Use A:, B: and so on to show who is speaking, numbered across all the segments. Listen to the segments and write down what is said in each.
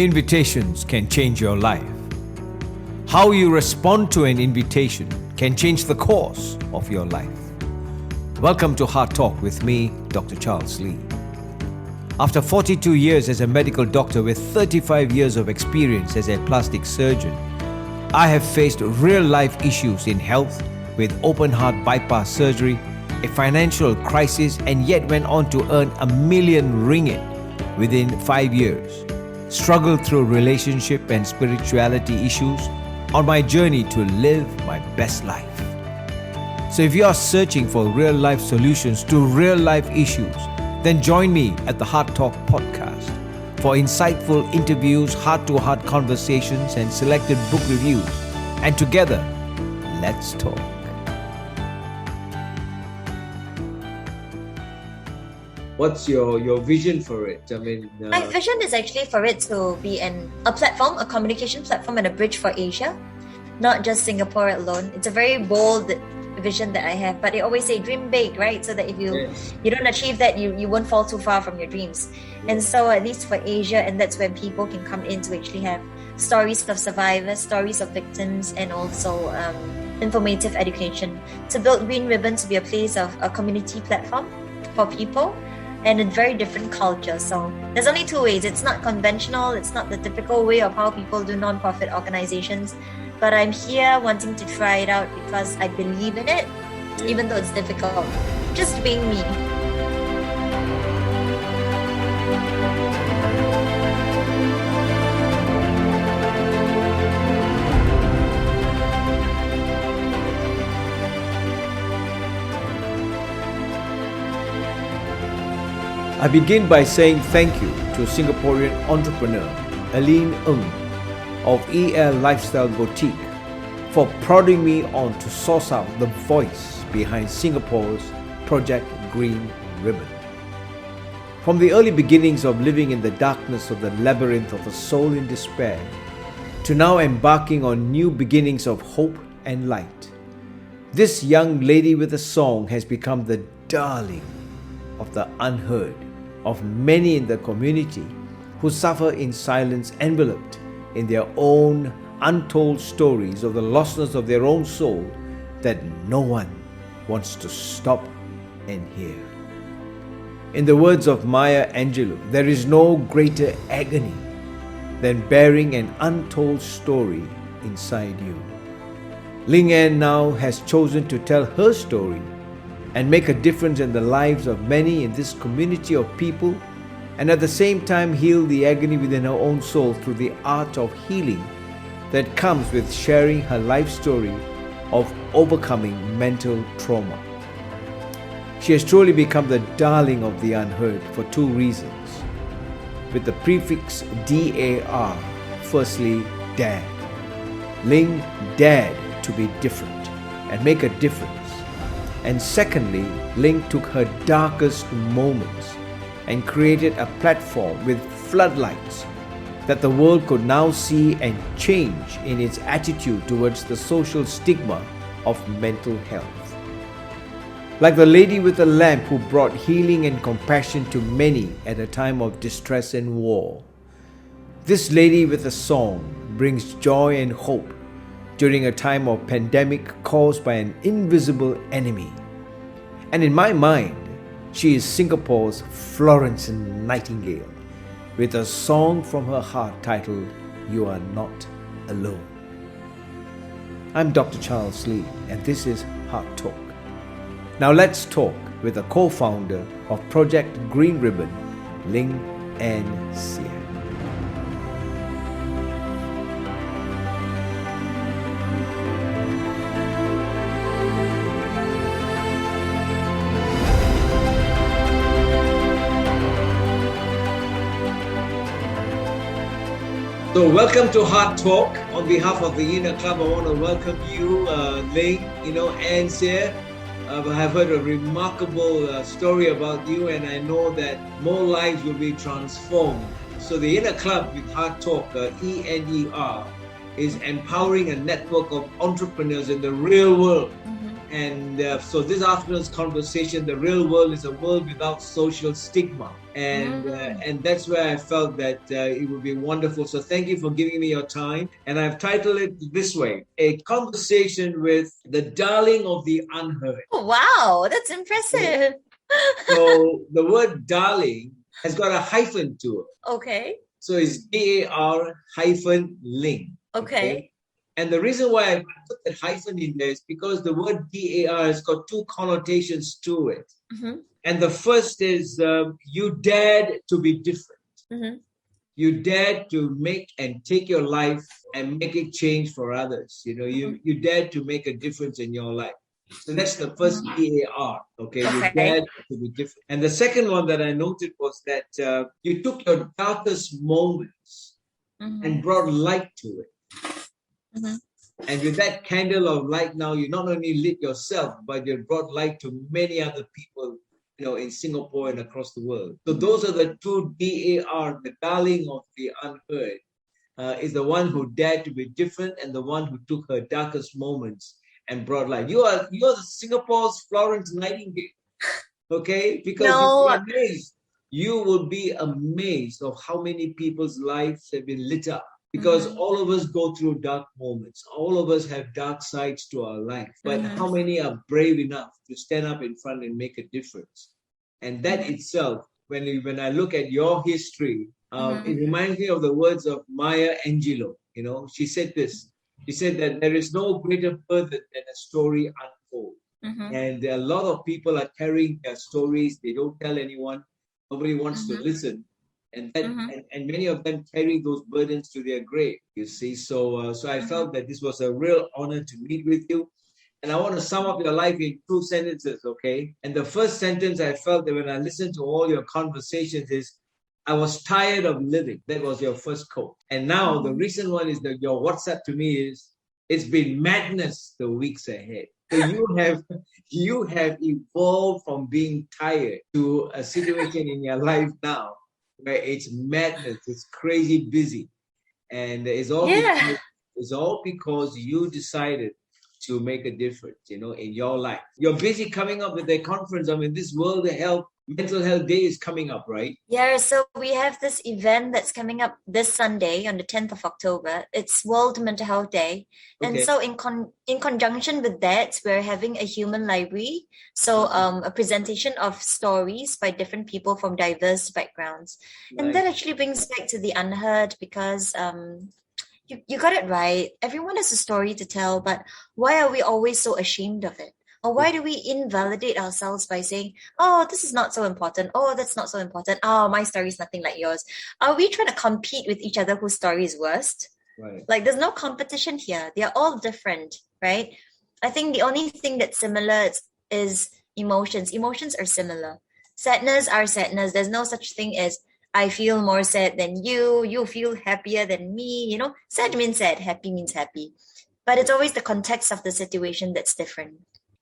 A: Invitations can change your life. How you respond to an invitation can change the course of your life. Welcome to Heart Talk with me, Dr. Charles Lee. After 42 years as a medical doctor with 35 years of experience as a plastic surgeon, I have faced real-life issues in health with open heart bypass surgery, a financial crisis, and yet went on to earn ringgit 1 million within 5 years. Struggled through relationship and spirituality issues on my journey to live my best life. So if you are searching for real-life solutions to real-life issues, then join me at the Heart Talk Podcast for insightful interviews, heart-to-heart conversations, and selected book reviews. And together, let's talk. What's your vision for it?
B: My vision is actually for it to be a platform, a communication platform and a bridge for Asia, not just Singapore alone. It's a very bold vision that I have, but they always say dream big, right? So that if you don't achieve that, you won't fall too far from your dreams. And so at least for Asia, and that's where people can come in to actually have stories of survivors, stories of victims, and also informative education, to build Green Ribbon to be a place of a community platform for people and a very different culture. So there's only two ways. It's not conventional, it's not the typical way of how people do non-profit organizations, but I'm here wanting to try it out because I believe in it, even though it's difficult. Just being me.
A: I begin by saying thank you to Singaporean Entrepreneur Eleen Ng of EL Lifestyle Boutique for prodding me on to source out the voice behind Singapore's Project Green Ribbon. From the early beginnings of living in the darkness of the labyrinth of a soul in despair, to now embarking on new beginnings of hope and light, this young lady with a song has become the Dar-Ling of The Unheard of many in the community who suffer in silence, enveloped in their own untold stories of the lostness of their own soul that no one wants to stop and hear. In the words of Maya Angelou, there is no greater agony than bearing an untold story inside you. Ling Anne now has chosen to tell her story and make a difference in the lives of many in this community of people, and at the same time heal the agony within her own soul through the art of healing that comes with sharing her life story of overcoming mental trauma. She has truly become the Dar-Ling of the Unheard for two reasons. With the prefix DAR, firstly, dad. Ling dared to be different and make a difference. And secondly, Ling took her darkest moments and created a platform with floodlights that the world could now see and change in its attitude towards the social stigma of mental health. Like the lady with the lamp who brought healing and compassion to many at a time of distress and war, this lady with a song brings joy and hope during a time of pandemic caused by an invisible enemy. And in my mind, she is Singapore's Florence Nightingale, with a song from her heart titled, You Are Not Alone. I'm Dr. Charles Lee, and this is Heart Talk. Now let's talk with the co-founder of Project Green Ribbon, Ling Anne Hsieh. So welcome to Heart Talk. On behalf of the Inner Club, I want to welcome you, Ling Anne Hsieh. I have heard a remarkable story about you, and I know that more lives will be transformed. So the Inner Club with Heart Talk, ENER, is empowering a network of entrepreneurs in the real world And so this afternoon's conversation, the real world is a world without social stigma. And that's where I felt that it would be wonderful. So thank you for giving me your time. And I've titled it this way: A Conversation with the Dar-Ling of The Unheard.
B: Oh, wow, that's impressive.
A: So the word darling has got a hyphen to it.
B: Okay.
A: So it's DAR-Ling.
B: Okay.
A: And the reason why I put the hyphen in there is because the word DAR has got two connotations to it. And the first is you dared to be different. You dared to make and take your life and make it change for others. You dared to make a difference in your life. So that's the first DAR. Okay, you dared to be different. And the second one that I noted was that you took your darkest moments and brought light to it. And with that candle of light now, you not only lit yourself, but you brought light to many other people, in Singapore and across the world. So those are the two DAR, the Dar-Ling of the Unheard, is the one who dared to be different and the one who took her darkest moments and brought light. You are Singapore's Florence Nightingale, okay? Because you will be amazed of how many people's lives have been lit up. Because all of us go through dark moments. All of us have dark sides to our life. But how many are brave enough to stand up in front and make a difference? And that itself, when I look at your history, it reminds me of the words of Maya Angelou. She said this. She said that there is no greater burden than a story untold. And a lot of people are carrying their stories. They don't tell anyone. Nobody wants to listen. And many of them carry those burdens to their grave, you see. So I felt that this was a real honor to meet with you. And I want to sum up your life in 2 sentences, okay? And the first sentence I felt that when I listened to all your conversations is, I was tired of living. That was your first quote. And now the recent one is that your WhatsApp to me is, it's been madness the weeks ahead. So you have evolved from being tired to a situation in your life now where it's madness, it's crazy busy. And it's all because you decided to make a difference, in your life. You're busy coming up with a conference. This Mental Health Day is coming up, right?
B: Yeah, so we have this event that's coming up this Sunday on the 10th of October. It's World Mental Health Day. Okay. And so in conjunction with that, we're having a human library. So a presentation of stories by different people from diverse backgrounds. Right. And that actually brings back to the unheard because you got it right. Everyone has a story to tell, but why are we always so ashamed of it? Or why do we invalidate ourselves by saying, oh, this is not so important. Oh, that's not so important. Oh, my story is nothing like yours. Are we trying to compete with each other whose story is worst?
A: Right.
B: Like, there's no competition here. They're all different, right? I think the only thing that's similar is emotions. Emotions are similar. Sadness are sadness. There's no such thing as I feel more sad than you feel happier than me. Sad means sad, happy means happy. But it's always the context of the situation that's different.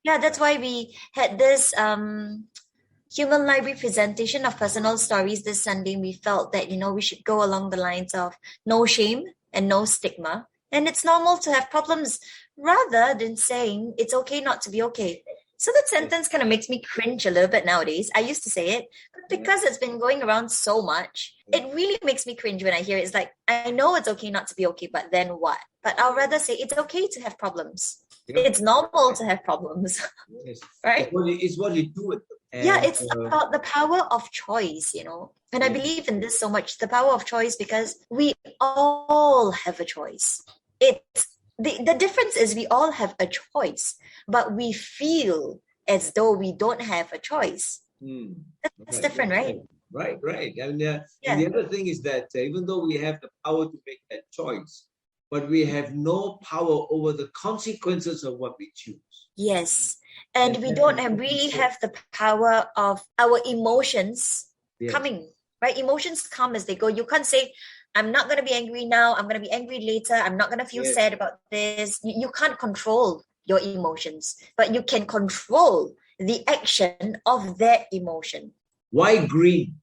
B: Yeah, that's why we had this human library presentation of personal stories this Sunday. We felt that, we should go along the lines of no shame and no stigma. And it's normal to have problems rather than saying it's okay not to be okay. So that sentence kind of makes me cringe a little bit nowadays. I used to say it, but because it's been going around so much, it really makes me cringe when I hear it. It's like, I know it's okay not to be okay, but then what? But I'll rather say it's okay to have problems. Yep. It's normal to have problems,
A: yes.
B: Right?
A: It's what you do with them.
B: Yeah, it's about the power of choice, And I believe in this so much, the power of choice, because we all have a choice. It's the difference is we all have a choice, but we feel as though we don't have a choice. That's different, right?
A: Right. And the other thing is that even though we have the power to make that choice, but we have no power over the consequences of what we choose.
B: Yes. And we don't really have the power of our emotions coming, right? Emotions come as they go. You can't say, I'm not going to be angry now. I'm going to be angry later. I'm not going to feel sad about this. You can't control your emotions, but you can control the action of that emotion.
A: Why green?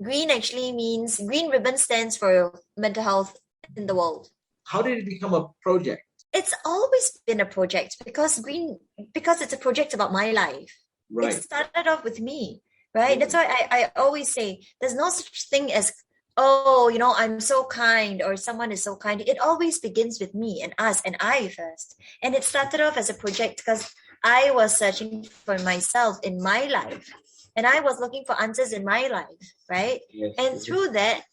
B: Green actually means, green ribbon stands for mental health in the world.
A: How did it become a project?
B: It's always been a project because it's a project about my life.
A: Right.
B: It started off with me, right? That's why I always say there's no such thing as, oh, I'm so kind or someone is so kind. It always begins with me and us and I first. And it started off as a project because I was searching for myself in my life and I was looking for answers in my life, right?
A: Yes.
B: And through that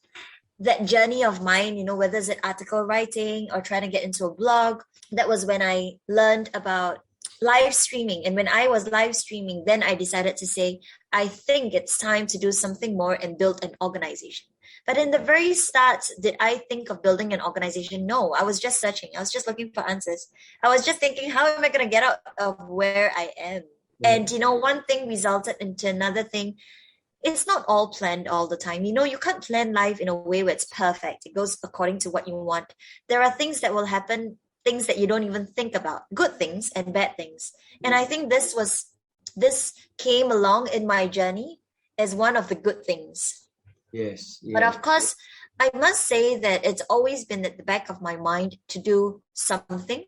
B: journey of mine, whether it's article writing or trying to get into a blog, that was when I learned about live streaming. And when I was live streaming, then I decided to say, I think it's time to do something more and build an organization. But in the very start, did I think of building an organization? No, I was just searching. I was just looking for answers. I was just thinking, how am I going to get out of where I am? Yeah. And, one thing resulted into another thing. It's not all planned all the time. You can't plan life in a way where it's perfect. It goes according to what you want. There are things that will happen, things that you don't even think about, good things and bad things. And I think this came along in my journey as one of the good things.
A: Yes.
B: But of course, I must say that it's always been at the back of my mind to do something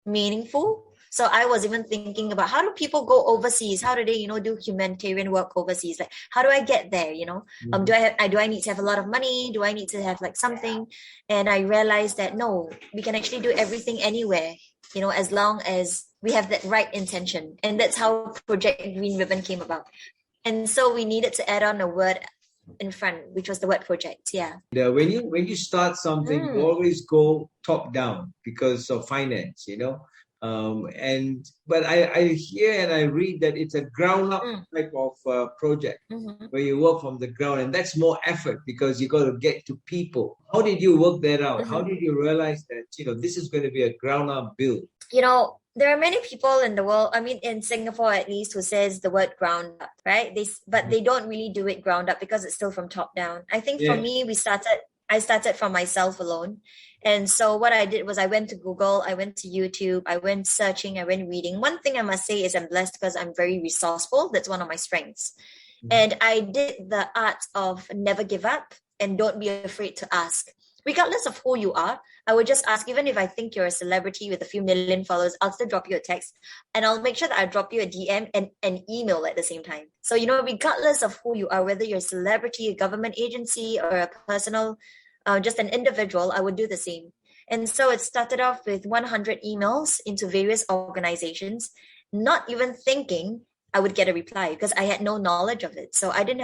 B: meaningful. So I was even thinking about, how do people go overseas? How do they, do humanitarian work overseas? Like, how do I get there? Do I need to have a lot of money? Do I need to have like something? And I realized that no, we can actually do everything anywhere, as long as we have that right intention. And that's how Project Green Ribbon came about. And so we needed to add on a word in front, which was the word project. Yeah.
A: When you start something, you always go top down because of finance, but I hear and I read that it's a ground up type of project where you work from the ground, and that's more effort because you got to get to people. How did you work that out? How did you realize that this is going to be a ground up build?
B: There are many people in the world, I mean, in Singapore at least, who says the word ground up, right? But they don't really do it ground up because it's still from top down. I think for me, I started from myself alone. And so what I did was I went to Google, I went to YouTube, I went searching, I went reading. One thing I must say is I'm blessed because I'm very resourceful. That's one of my strengths. And I did the art of never give up and don't be afraid to ask. Regardless of who you are, I would just ask, even if I think you're a celebrity with a few million followers, I'll still drop you a text and I'll make sure that I drop you a DM and an email at the same time. So, regardless of who you are, whether you're a celebrity, a government agency, or a personal, just an individual, I would do the same. And so it started off with 100 emails into various organizations, not even thinking I would get a reply because I had no knowledge of it. So I didn't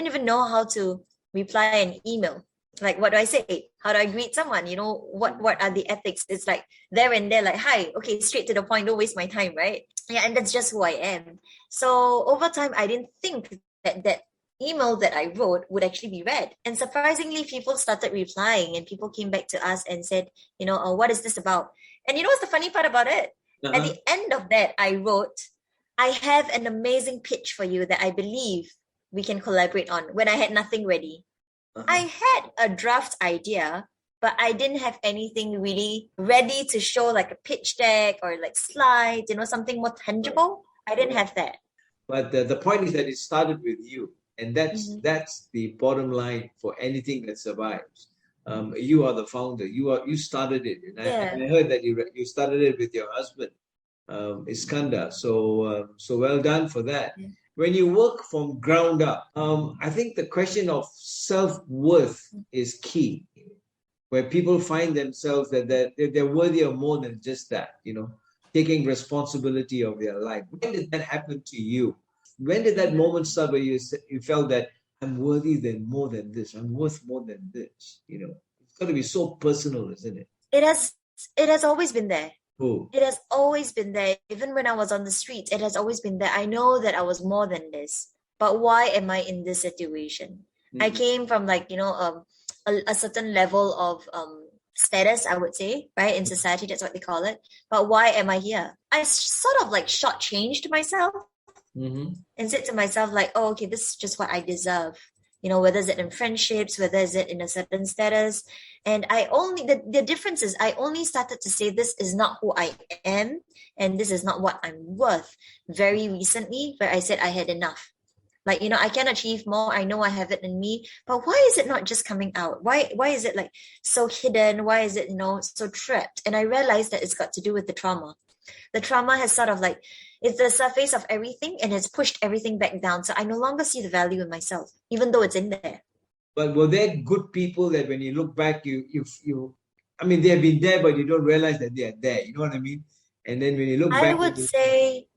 B: even know how to reply an email. Like, what do I say? How do I greet someone? What are the ethics? It's like there and there, like, hi, okay, straight to the point, don't waste my time, right? Yeah, and that's just who I am. So over time, I didn't think that email that I wrote would actually be read. And surprisingly, people started replying and people came back to us and said, what is this about? And what's the funny part about it? At the end of that, I wrote, I have an amazing pitch for you that I believe we can collaborate on, when I had nothing ready. I had a draft idea, but I didn't have anything really ready to show, like a pitch deck or like slides, something more tangible. I didn't have that.
A: But the point is that it started with you. And that's the bottom line for anything that survives. You are the founder. You started it. And I heard that you started it with your husband, Iskandar. So well done for that. Yeah. When you work from ground up, I think the question of self-worth is key, where people find themselves that they're worthy of more than just that, taking responsibility of their life. When did that happen to you? When did that moment start where you felt that I'm worthy more than this? I'm worth more than this. It's got to be so personal, isn't it?
B: It has always been there.
A: Oh.
B: It has always been there. Even when I was on the streets, it has always been there. I know that I was more than this, but why am I in this situation? I came from a certain level of status, I would say, right? In society, that's what they call it. But why am I here? I sort of shortchanged myself. And said to myself, oh, okay, this is just what I deserve. Whether it's in friendships, whether it's in a certain status. And the difference is I only started to say this is not who I am and this is not what I'm worth very recently, where I said I had enough. Like, I can achieve more. I know I have it in me, but why is it not just coming out? Why is it like so hidden? Why is it, so trapped? And I realized that it's got to do with the trauma. The trauma has sort of like, it's the surface of everything and has pushed everything back down. So I no longer see the value in myself, even though it's in there.
A: But were there good people that when you look back, I mean, they have been there, but you don't realize that they are there. You know what I mean? And then when you look
B: I
A: back,
B: would say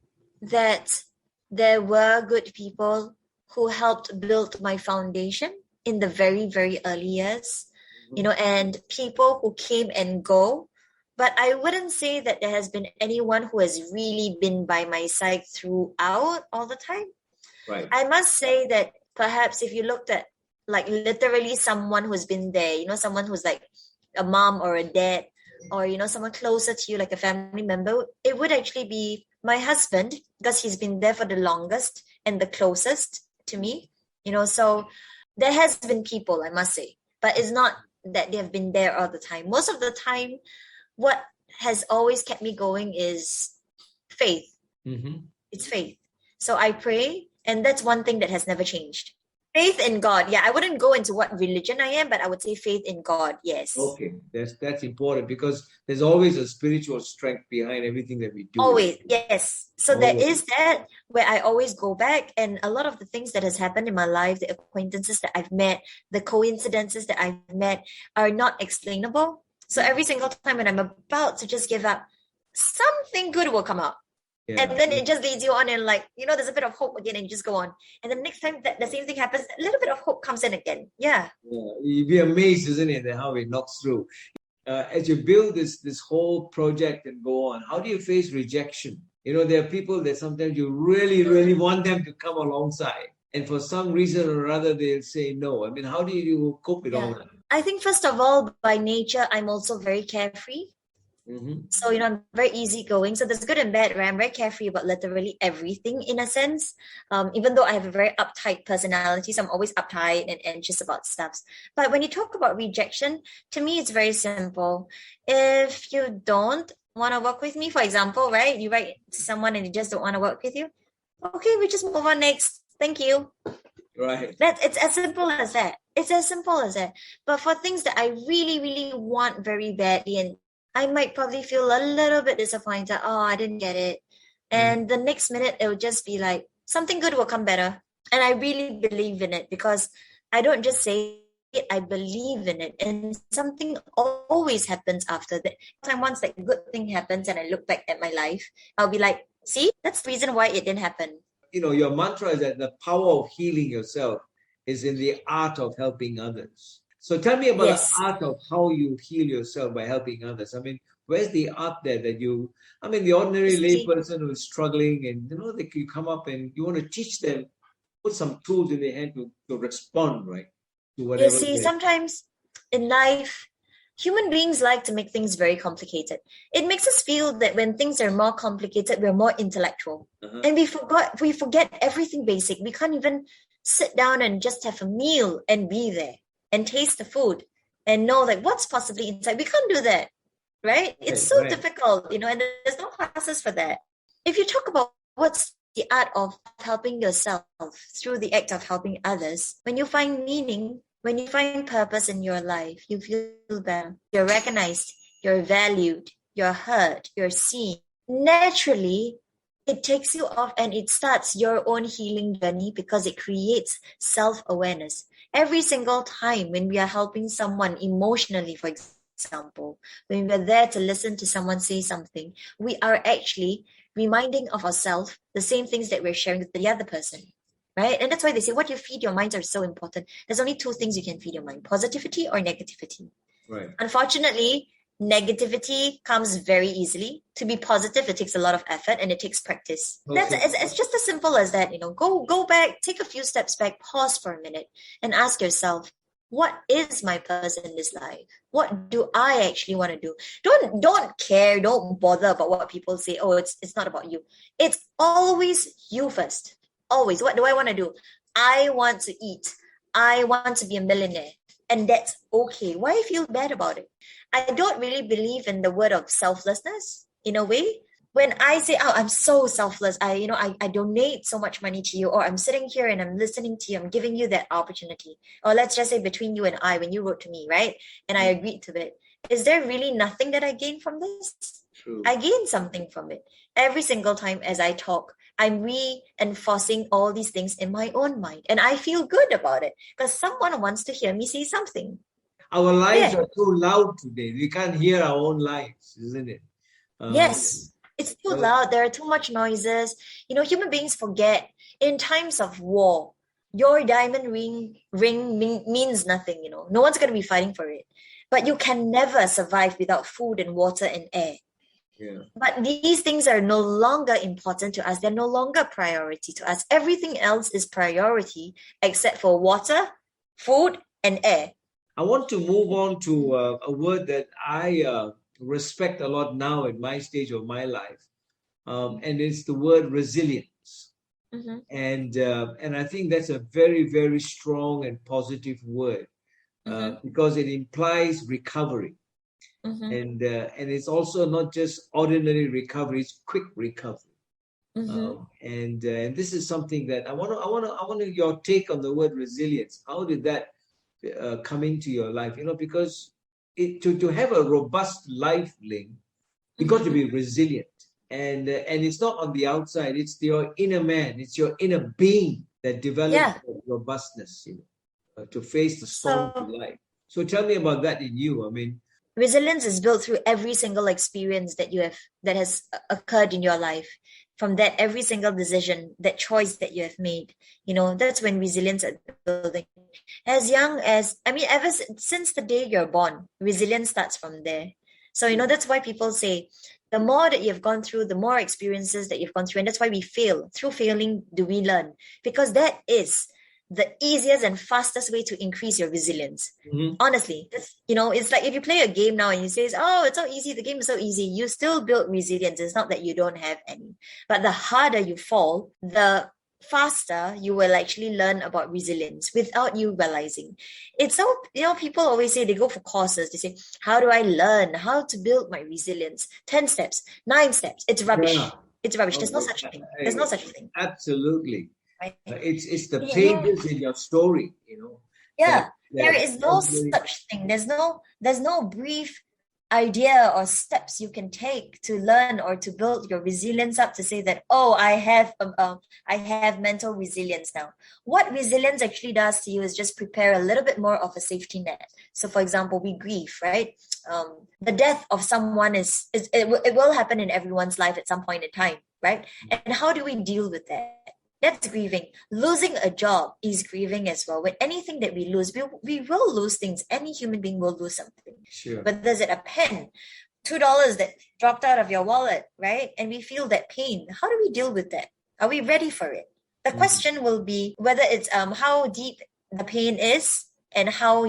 B: that there were good people who helped build my foundation in the very, very early years, and people who came and go. But I wouldn't say that there has been anyone who has really been by my side throughout all the time.
A: right?
B: I must say that perhaps if you looked at like literally someone who's been there, someone who's like a mom or a dad, or someone closer to you, like a family member, it would actually be my husband, because he's been there for the longest and the closest to me. So there has been people, I must say, but it's not that they have been there all the time. Most of the time, what has always kept me going is faith. It's faith. So I pray, and that's one thing that has never changed. Faith in God. Yeah, I wouldn't go into what religion I am, but I would say faith in God. Yes.
A: Okay, that's important, because there's always a spiritual strength behind everything that we do.
B: Always, yes. So there
A: Always.
B: is that where I always go back, and a lot of the things that has happened in my life, the acquaintances that I've met, the coincidences that I've met are not explainable. So every single time when I'm about to just give up, something good will come out.
A: Yeah.
B: And then it just leads you on, and like, there's a bit of hope again, and you just go on. And the next time that the same thing happens, a little bit of hope comes in again. Yeah.
A: You'd be amazed, isn't it, at how it knocks through. As you build this whole project and go on, how do you face rejection? There are people that sometimes you really, really want them to come alongside, and for some reason or other, they'll say no. I mean, how do you cope with all that?
B: I think first of all, by nature, I'm also very carefree. So, I'm very easygoing. So there's good and bad, right? I'm very carefree about literally everything in a sense. Even though I have a very uptight personality, so I'm always uptight and anxious about stuff. But when you talk about rejection, to me, it's very simple. If you don't want to work with me, for example, right? You write to someone and they just don't want to work with you. Okay, we just move on next. Thank you.
A: Right.
B: It's as simple as that. It's as simple as that. But for things that I really, really want very badly, and I might probably feel a little bit disappointed. Oh, I didn't get it. And the next minute, it will just be like, something good will come better. And I really believe in it, because I don't just say it, I believe in it. And something always happens after that. Once like a good thing happens and I look back at my life, I'll be like, see, that's the reason why it didn't happen.
A: Your mantra is that the power of healing yourself is in the art of helping others. So tell me about the art of how you heal yourself by helping others. I mean, where's the art there that the ordinary layperson who is struggling, and you come up and you want to teach them, put some tools in their hand to respond, right? To whatever.
B: You see, sometimes in life, human beings like to make things very complicated. It makes us feel that when things are more complicated, we're more intellectual. And we forget everything basic. We can't even sit down and just have a meal and be there and taste the food and know like what's possibly inside. We can't do that, right? It's so difficult, and there's no classes for that. If you talk about what's the art of helping yourself through the act of helping others, when you find meaning, when you find purpose in your life, you feel better. You're recognized, you're valued, you're heard, you're seen. Naturally, it takes you off and it starts your own healing journey, because it creates self-awareness. Every single time when we are helping someone emotionally, for example, when we're there to listen to someone say something, we are actually reminding of ourselves the same things that we're sharing with the other person, right? And that's why they say what you feed your minds are so important. There's only two things you can feed your mind: positivity or negativity.
A: Right.
B: Unfortunately, negativity comes very easily. To be positive, it takes a lot of effort and it takes practice. Okay. It's just as simple as that. Go back, take a few steps back, pause for a minute, and ask yourself, what is my purpose in this life? What do I actually want to do? Don't care, don't bother about what people say. Oh, it's not about you. It's always you first. Always. What do I want to do? I want to eat. I want to be a millionaire. And that's okay. Why feel bad about it? I don't really believe in the word of selflessness in a way. when I say, oh, I'm so selfless, I donate so much money to you, or I'm sitting here and I'm listening to you, I'm giving you that opportunity. Or let's just say between you and I, when you wrote to me, right? And I agreed to it. Is there really nothing that I gain from this?
A: True.
B: I gain something from it. Every single time as I talk, I'm reinforcing all these things in my own mind. And I feel good about it because someone wants to hear me say something.
A: Our lives are too loud today. We can't hear our own lives, isn't it?
B: Yes. It's too loud. There are too much noises. Human beings forget in times of war, your diamond ring means nothing. No one's going to be fighting for it. But you can never survive without food and water and air.
A: Yeah.
B: But these things are no longer important to us. They're no longer priority to us. Everything else is priority except for water, food, and air.
A: I want to move on to a word that I respect a lot now at my stage of my life, and it's the word resilience.
B: Mm-hmm.
A: And I think that's a very, very strong and positive word because it implies recovery.
B: Mm-hmm.
A: And it's also not just ordinary recovery; it's quick recovery.
B: Mm-hmm.
A: And this is something that I want your take on the word resilience. How did that come into your life? Because to have a robust life, Ling, you got to be resilient, and it's not on the outside; it's your inner man, it's your inner being that develops robustness, to face the storm of life. So tell me about that in you. I mean,
B: resilience is built through every single experience that has occurred in your life. From that, every single decision, that choice that you have made, that's when resilience is building. As young as, ever since the day you're born, resilience starts from there. So, that's why people say, the more that you've gone through, the more experiences that you've gone through, and that's why we fail. Through failing, do we learn? Because that is the easiest and fastest way to increase your resilience.
A: Mm-hmm.
B: Honestly, it's like if you play a game now and you say, oh, it's so easy, the game is so easy, you still build resilience. It's not that you don't have any, but the harder you fall, the faster you will actually learn about resilience without you realizing. It's so, people always say, they go for courses, they say, how do I learn how to build my resilience? 10 steps, 9 steps. It's rubbish. It's rubbish. There's no such thing. There's no such thing.
A: Absolutely.
B: Right?
A: It's the pages in your story,
B: Yeah, there is no such thing. There's no brief idea or steps you can take to learn or to build your resilience up, to say that, oh, I have mental resilience now. What resilience actually does to you is just prepare a little bit more of a safety net. So, for example, we grieve, right? The death of someone it will happen in everyone's life at some point in time, right? And how do we deal with that? That's grieving. Losing a job is grieving as well. With anything that we lose, we will lose things. Any human being will lose something.
A: Sure.
B: Whether is it a pen, $2 that dropped out of your wallet, right? And we feel that pain. How do we deal with that? Are we ready for it? The question will be whether it's how deep the pain is and how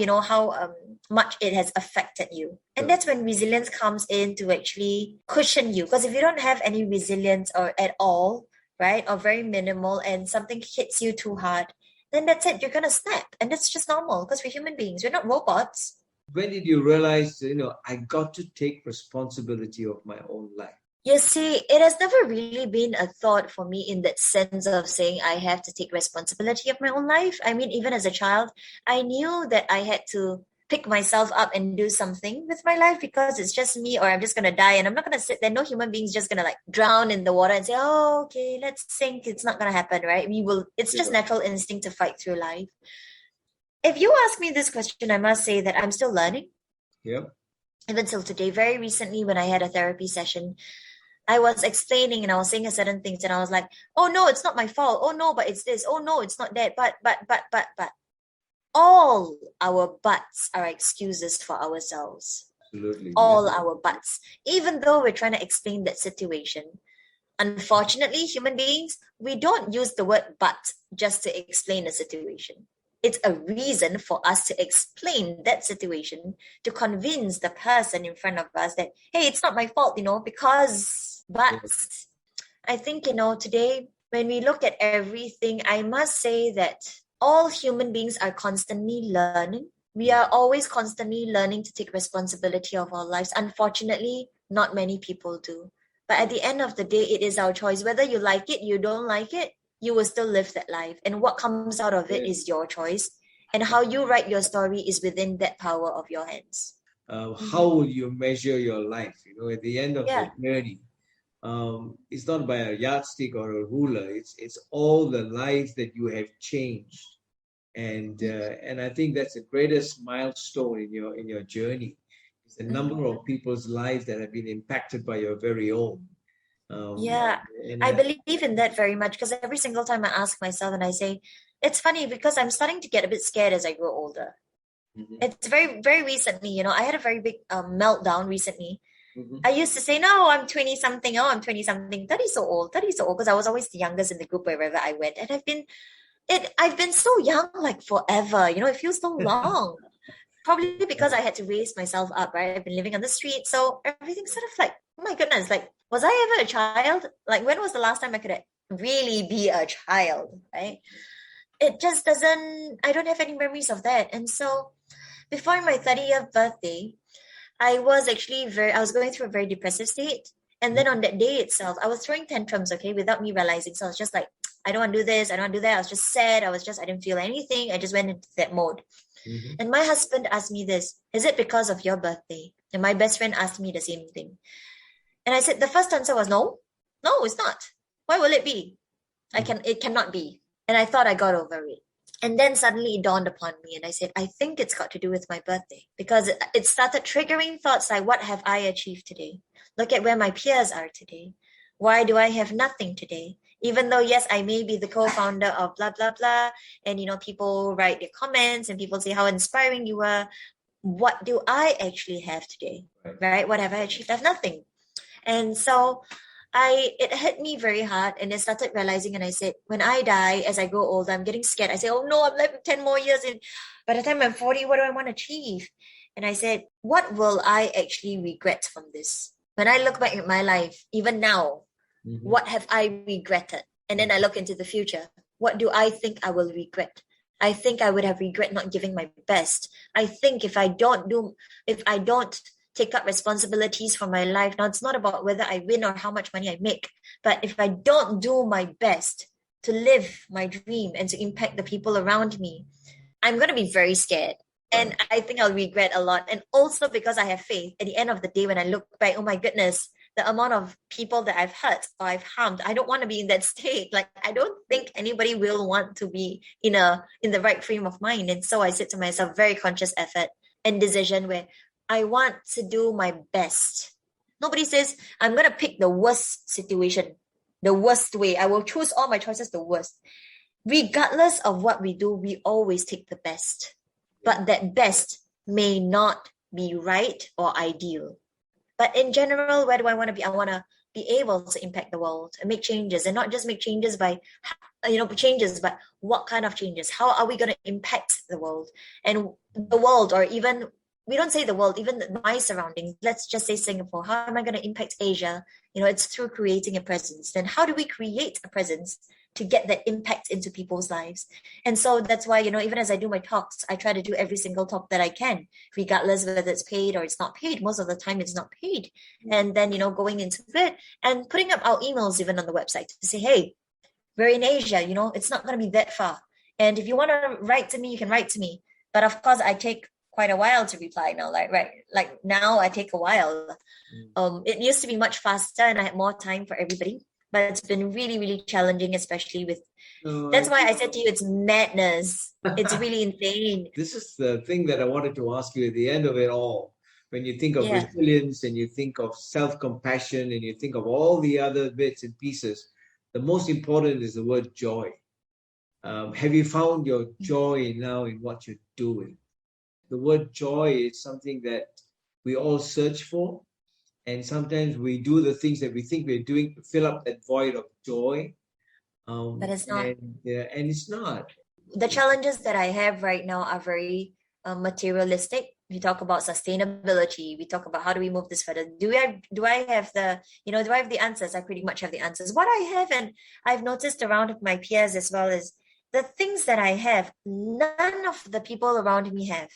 B: much it has affected you. And that's when resilience comes in to actually cushion you. Because if you don't have any resilience or at all, right, or very minimal, and something hits you too hard, then that's it. You're going to snap. And that's just normal because we're human beings. We're not robots.
A: When did you realize, I got to take responsibility of my own life?
B: You see, it has never really been a thought for me in that sense of saying I have to take responsibility of my own life. Even as a child, I knew that I had to pick myself up and do something with my life because it's just me or I'm just going to die, and I'm not going to sit there. No human being's just going to drown in the water and say, oh, okay, let's sink. It's not going to happen, right? It's just natural instinct to fight through life. If you ask me this question, I must say that I'm still learning.
A: Yep.
B: Even till today, very recently when I had a therapy session, I was explaining and I was saying certain things and I was like, oh no, it's not my fault. Oh no, but it's this. Oh no, it's not that. But. All our buts are excuses for ourselves.
A: Absolutely.
B: All our buts. Even though we're trying to explain that situation, unfortunately, human beings, we don't use the word but just to explain a situation. It's a reason for us to explain that situation, to convince the person in front of us that, hey, it's not my fault, because, but I think, today, when we look at everything, I must say that all human beings are constantly learning. We are always constantly learning to take responsibility of our lives. Unfortunately, not many people do. But at the end of the day, it is our choice. Whether you like it, you don't like it, you will still live that life. And what comes out of it is your choice. And how you write your story is within that power of your hands.
A: How will you measure your life? At the end of the
B: Yeah.
A: journey, it's not by a yardstick or a ruler. It's all the lives that you have changed, and I think that's the greatest milestone in your journey. It's the number of people's lives that have been impacted by your very own.
B: Yeah, I believe in that very much, because every single time I ask myself and I say, it's funny because I'm starting to get a bit scared as I grow older. It's very, very recently, I had a very big meltdown recently. I used to say, no, I'm 20 something. Oh, I'm 20 something. 30 so old, because I was always the youngest in the group wherever I went. And I've been so young, like forever, it feels so long. Probably because I had to raise myself up, right? I've been living on the street. So everything's sort of like, oh my goodness, like, was I ever a child? Like, when was the last time I could really be a child, right? It just I don't have any memories of that. And so before my 30th birthday, I was going through a very depressive state. And then on that day itself, I was throwing tantrums, okay, without me realizing. So I was just like, I don't want to do this. I don't want to do that. I was just sad. I didn't feel anything. I just went into that mode. And my husband asked me this, is it because of your birthday? And my best friend asked me the same thing. And I said, the first answer was no, it's not. Why will it be? It cannot be. And I thought I got over it. And then suddenly it dawned upon me and I said, I think it's got to do with my birthday, because it started triggering thoughts like, what have I achieved today? Look at where my peers are today. Why do I have nothing today? Even though, yes, I may be the co-founder of blah, blah, blah. And, people write their comments and people say how inspiring you were. What do I actually have today? Right? What have I achieved? I have nothing. And so it hit me very hard, and I started realizing, and I said, when I die, as I grow older, I'm getting scared. I say, oh no, I'm left with 10 more years. And by the time I'm 40, what do I want to achieve? And I said, what will I actually regret from this? When I look back at my life, even now, what have I regretted? And then I look into the future. What do I think I will regret? I think I would have regret not giving my best. I think if I don't take up responsibilities for my life, now it's not about whether I win or how much money I make, but if I don't do my best to live my dream and to impact the people around me, I'm going to be very scared. And I think I'll regret a lot. And also because I have faith, at the end of the day, when I look back, oh my goodness, the amount of people that I've hurt or I've harmed, I don't want to be in that state. Like, I don't think anybody will want to be in the right frame of mind. And so I said to myself, very conscious effort and decision where I want to do my best. Nobody says, I'm going to pick the worst situation, the worst way. I will choose all my choices the worst. Regardless of what we do, we always take the best. But that best may not be right or ideal. But in general, where do I want to be? I want to be able to impact the world and make changes, and not just make changes by, changes, but what kind of changes? How are we going to impact the world? And the world, or even, we don't say the world, even my surroundings, let's just say Singapore. How am I going to impact Asia? It's through creating a presence. Then how do we create a presence to get that impact into people's lives? And so that's why, even as I do my talks, I try to do every single talk that I can, regardless whether it's paid or it's not paid. Most of the time it's not paid. And then, going into it and putting up our emails even on the website to say, hey, we're in Asia, it's not going to be that far. And if you want to write to me, you can write to me. But of course, I take quite a while to reply now. Like now I take a while. It used to be much faster and I had more time for everybody. But it's been really, really challenging, especially with, that's why I said to you, it's madness. It's really insane.
A: This is the thing that I wanted to ask you at the end of it all. When you think of resilience and you think of self-compassion and you think of all the other bits and pieces, the most important is the word joy. Have you found your joy now in what you're doing? The word joy is something that we all search for. And sometimes we do the things that we think we're doing to fill up that void of joy.
B: But it's not.
A: And it's not.
B: The challenges that I have right now are very materialistic. We talk about sustainability. We talk about how do we move this further. Do I have the answers? I pretty much have the answers. What I have, and I've noticed around my peers as well, is the things that I have, none of the people around me have.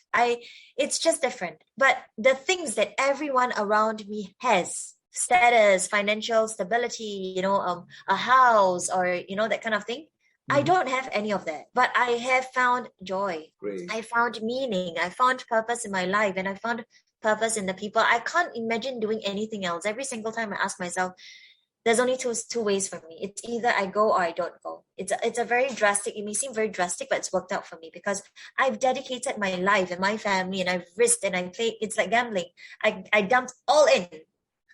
B: It's just different. But the things that everyone around me has status, financial stability, a house, or that kind of thing. I don't have any of that, but I have found joy.
A: Great.
B: I found meaning. I found purpose in my life, and I found purpose in the people. I can't imagine doing anything else. Every single time I ask myself, there's only two ways for me. It's either I go or I don't go. It's a very drastic, it may seem very drastic, but it's worked out for me because I've dedicated my life and my family, and I've risked, and I played. It's like gambling. I dumped all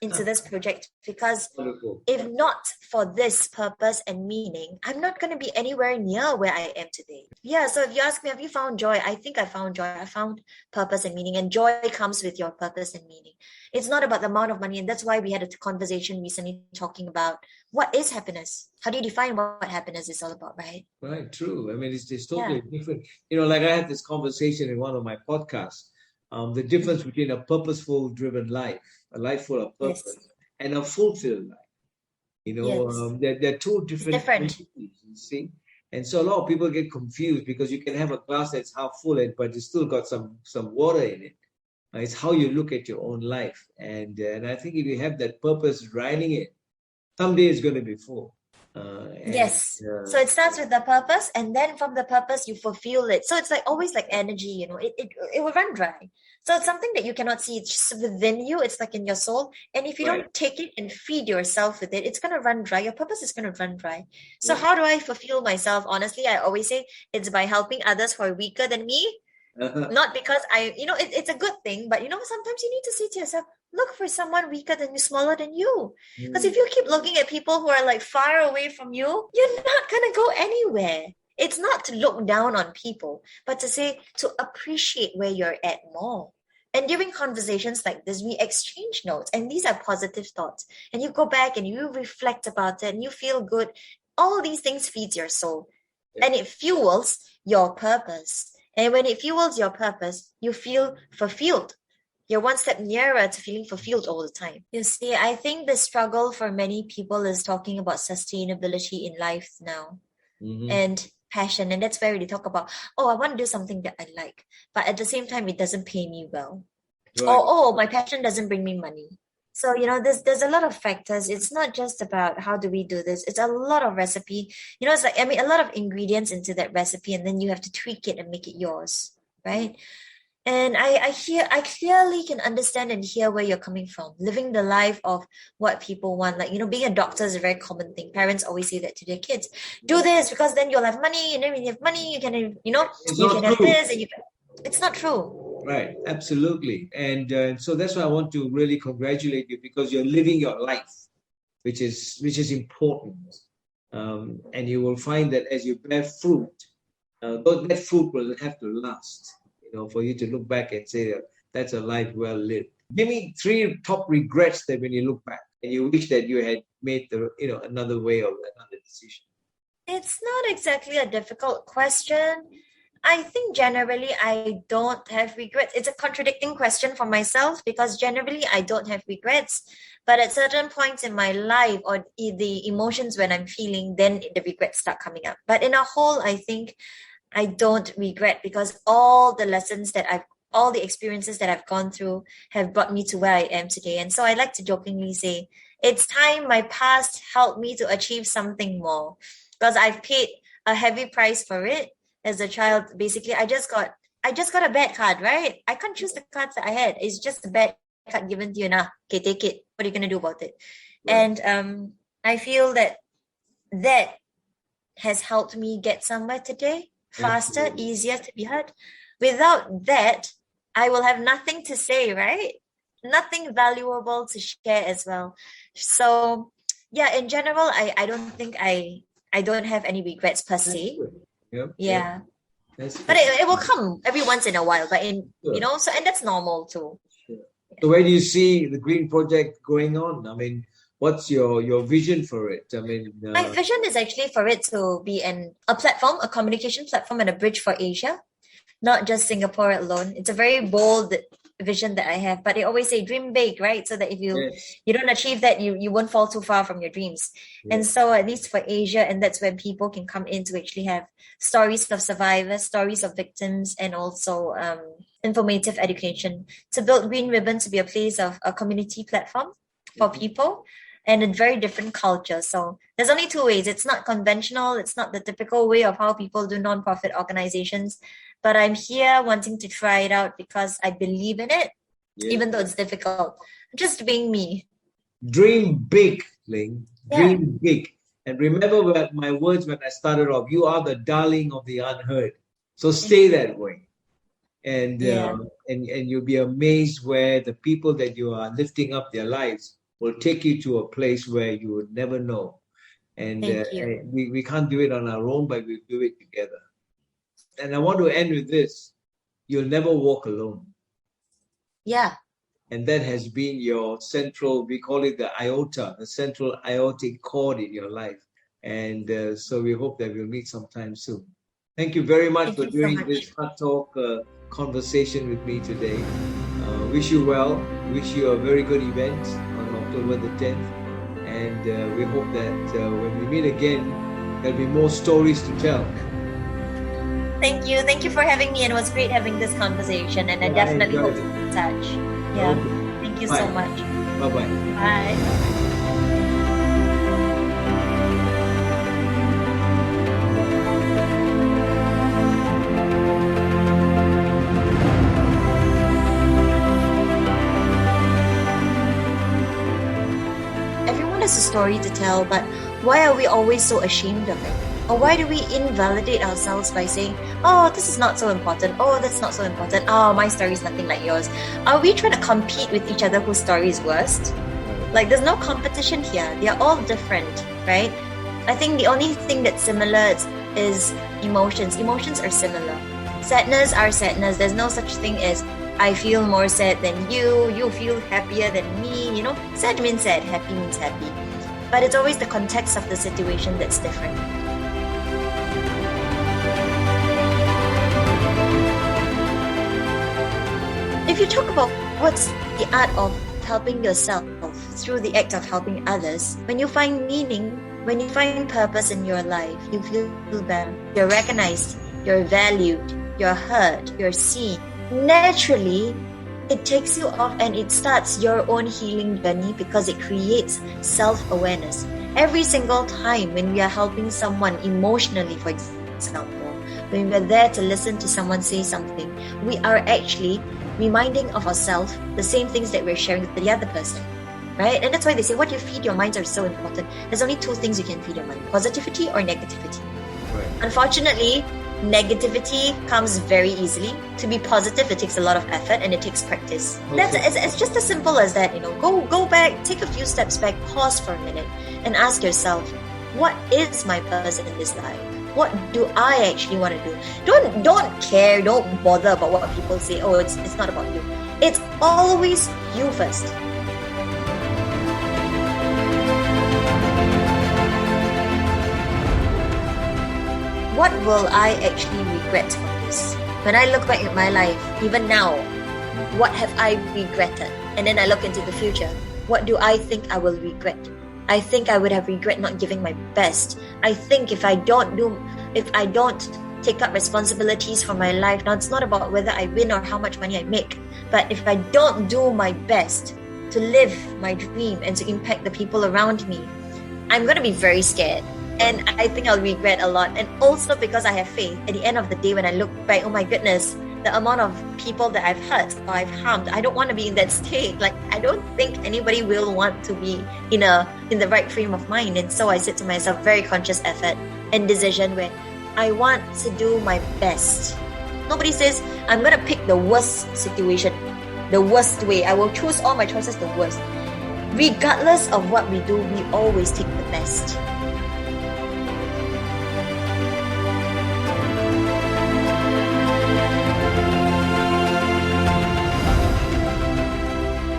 B: into this project because
A: Wonderful.
B: if not for this purpose and meaning, I'm not going to be anywhere near where I am today. Yeah, so if you ask me, have you found joy? I think I found joy. I found purpose and meaning, and joy comes with your purpose and meaning. It's not about the amount of money, and that's why we had a conversation recently talking about what is happiness. How do you define what happiness is all about, right?
A: Right, true. I mean, it's totally different. Like I had this conversation in one of my podcasts. The difference between a purposeful driven life, a life full of purpose, and a fulfilled life. They're two different entities, you see. And so a lot of people get confused because you can have a glass that's half full, but it's still got some water in it. It's how you look at your own life. And I think if you have that purpose driving it, someday it's going to be full.
B: So it starts with the purpose, and then from the purpose you fulfill it. So it's like always like energy, it will run dry. So it's something that you cannot see. It's just within you. It's like in your soul. And if you don't take it and feed yourself with it, it's going to run dry. Your purpose is going to run dry. So how do I fulfill myself? Honestly, I always say it's by helping others who are weaker than me. Not because it's a good thing, but sometimes you need to say to yourself, look for someone weaker than you, smaller than you. Because if you keep looking at people who are like far away from you, you're not going to go anywhere. It's not to look down on people, but to appreciate where you're at more. And during conversations like this, we exchange notes, and these are positive thoughts. And you go back and you reflect about it and you feel good. All these things feeds your soul, and it fuels your purpose. And when it fuels your purpose, you feel fulfilled. You're one step nearer to feeling fulfilled all the time. You see, I think the struggle for many people is talking about sustainability in life now and passion. And that's where they talk about, I want to do something that I like, but at the same time, it doesn't pay me well. Right. My passion doesn't bring me money. So, there's a lot of factors. It's not just about how do we do this. It's a lot of recipe. It's like, a lot of ingredients into that recipe, and then you have to tweak it and make it yours, right? And I clearly can understand and hear where you're coming from. Living the life of what people want. Like, being a doctor is a very common thing. Parents always say that to their kids. Do this because then you'll have money, and then when you have money, you can, have this, and it's not true.
A: Right, absolutely. And so that's why I want to really congratulate you, because you're living your life, which is important. And you will find that as you bear fruit, that fruit will have to last, for you to look back and say that's a life well lived. Give me 3 top regrets that when you look back and you wish that you had made another way or another decision.
B: It's not exactly a difficult question. I think generally I don't have regrets. It's a contradicting question for myself because generally I don't have regrets. But at certain points in my life or the emotions when I'm feeling, then the regrets start coming up. But in a whole, I think I don't regret because all the experiences that I've gone through have brought me to where I am today. And so I like to jokingly say, it's time my past helped me to achieve something more because I've paid a heavy price for it. As a child, basically, I just got a bad card, right? I can't choose the cards that I had. It's just a bad card given to you now. Okay, take it. What are you gonna do about it? Right. And I feel that has helped me get somewhere today, faster, Absolutely. Easier to be heard. Without that, I will have nothing to say, right? Nothing valuable to share as well. So, yeah, in general, I don't think I don't have any regrets per se. Yeah. But it will come every once in a while, but and that's normal too.
A: Sure. So where do you see the Green Project going on? I mean, what's your vision for it? I mean,
B: my vision is actually for it to be a platform, a communication platform and a bridge for Asia, not just Singapore alone. It's a very bold vision that I have, but they always say dream big, right? So that if you don't achieve that, you won't fall too far from your dreams. And so at least for Asia, and that's when people can come in to actually have stories of survivors, stories of victims, and also informative education, to build Green Ribbon to be a place of a community platform for people and a very different culture. So there's only two ways. It's not conventional. It's not the typical way of how people do nonprofit organizations. But I'm here wanting to try it out because I believe in it, even though it's difficult. Just being me.
A: Dream big, Ling. Dream big. And remember what my words when I started off. You are the Dar-Ling of The Unheard. So stay that way. And you'll be amazed where the people that you are lifting up their lives will take you to a place where you would never know. And we can't do it on our own, but we do it together. And I want to end with this. You'll never walk alone.
B: Yeah.
A: And that has been your central, we call it the iota, the central aortic cord in your life. And so we hope that we'll meet sometime soon. Thank you very much for doing this HEARTtalk conversation with me today. Wish you well. Wish you a very good event on October the 10th. And we hope that when we meet again, there'll be more stories to tell.
B: Thank you. Thank you for having me. And it was great having this conversation. And I definitely hope to be in touch. Yeah. Okay. Thank you so much.
A: Bye-bye.
B: Bye. A story to tell, but why are we always so ashamed of it? Or why do we invalidate ourselves by saying, oh, this is not so important, oh, that's not so important, oh, my story is nothing like yours? Are we trying to compete with each other whose story is worst? Like, there's no competition here. They're all different, right? I think the only thing that's similar is emotions. Emotions are similar. Sadness are sadness. There's no such thing as I feel more sad than you feel happier than me, you know. Sad means sad, happy means happy. But it's always the context of the situation that's different. If you talk about what's the art of helping yourself through the act of helping others, when you find meaning, when you find purpose in your life, you feel better. You're recognized, you're valued, you're heard, you're seen. Naturally, it takes you off and it starts your own healing journey because it creates self-awareness. Every single time when we are helping someone emotionally, for example, when we're there to listen to someone say something, we are actually reminding of ourselves the same things that we're sharing with the other person, right? And that's why they say what you feed your minds are so important. There's only two things you can feed your mind, positivity or negativity. Right. Unfortunately, negativity comes very easily. To be positive, it takes a lot of effort and it takes practice. It's just as simple as that, you know. Go back, take a few steps back, pause for a minute and ask yourself, what is my purpose in this life? What do I actually want to do? Don't care, don't bother about what people say. Oh, it's not about you. It's always you first. What will I actually regret from this? When I look back at my life, even now, what have I regretted? And then I look into the future. What do I think I will regret? I think I would have regret not giving my best. I think if I don't take up responsibilities for my life, now it's not about whether I win or how much money I make, but if I don't do my best to live my dream and to impact the people around me, I'm going to be very scared. And I think I'll regret a lot. And also because I have faith. At the end of the day, when I look back, oh my goodness, the amount of people that I've hurt or I've harmed, I don't want to be in that state. Like, I don't think anybody will want to be in the right frame of mind. And so I said to myself, very conscious effort and decision where I want to do my best. Nobody says, I'm going to pick the worst situation, the worst way. I will choose all my choices the worst. Regardless of what we do, we always take the best.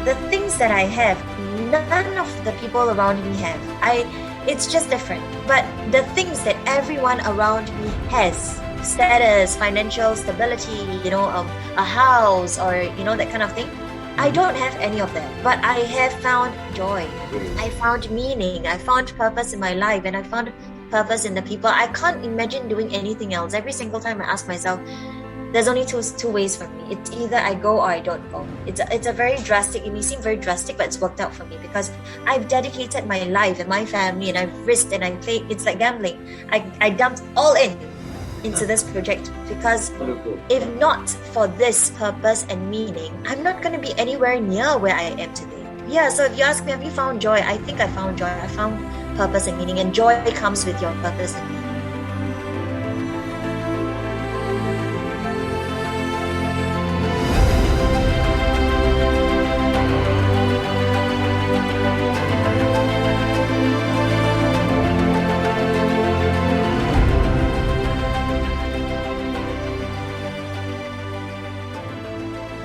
B: The things that I have, none of the people around me have. It's just different. But the things that everyone around me has, status, financial stability, a house or, that kind of thing, I don't have any of that. But I have found joy. I found meaning. I found purpose in my life and I found purpose in the people. I can't imagine doing anything else. Every single time I ask myself, there's only two ways for me. It's either I go or I don't go. It's a very drastic, it may seem very drastic, but it's worked out for me because I've dedicated my life and my family, and I've risked and I played. It's like gambling. I dumped all into this project because if not for this purpose and meaning, I'm not going to be anywhere near where I am today. Yeah, so if you ask me, have you found joy? I think I found joy. I found purpose and meaning, and joy comes with your purpose and meaning.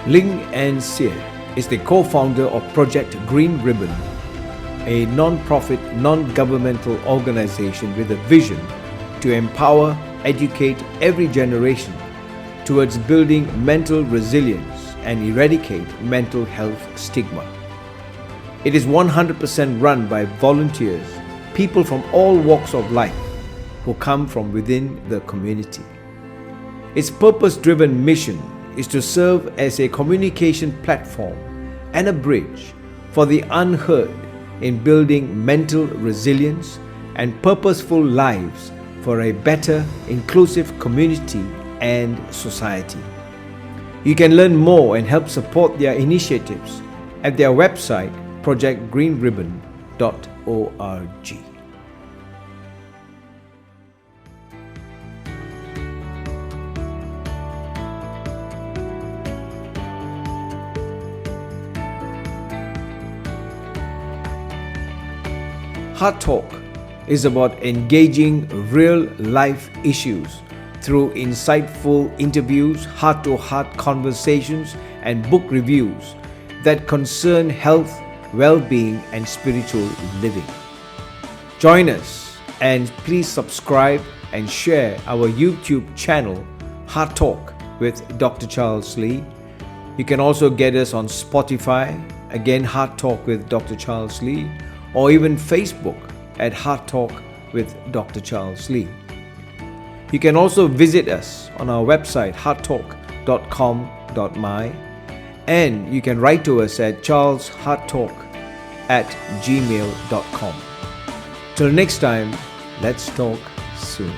A: Ling Anne Hsieh is the co-founder of Project Green Ribbon, a non-profit, non-governmental organization with a vision to empower, educate every generation towards building mental resilience and eradicate mental health stigma. It is 100% run by volunteers, people from all walks of life who come from within the community. Its purpose-driven mission is to serve as a communication platform and a bridge for the unheard in building mental resilience and purposeful lives for a better, inclusive community and society. You can learn more and help support their initiatives at their website projectgreenribbon.org. Heart Talk is about engaging real-life issues through insightful interviews, heart-to-heart conversations, and book reviews that concern health, well-being, and spiritual living. Join us and please subscribe and share our YouTube channel, Heart Talk with Dr. Charles Lee. You can also get us on Spotify, again Heart Talk with Dr. Charles Lee, or even Facebook at Heart Talk with Dr. Charles Lee. You can also visit us on our website hearttalk.com.my, and you can write to us at charleshearttalk@gmail.com. Till next time, let's talk soon.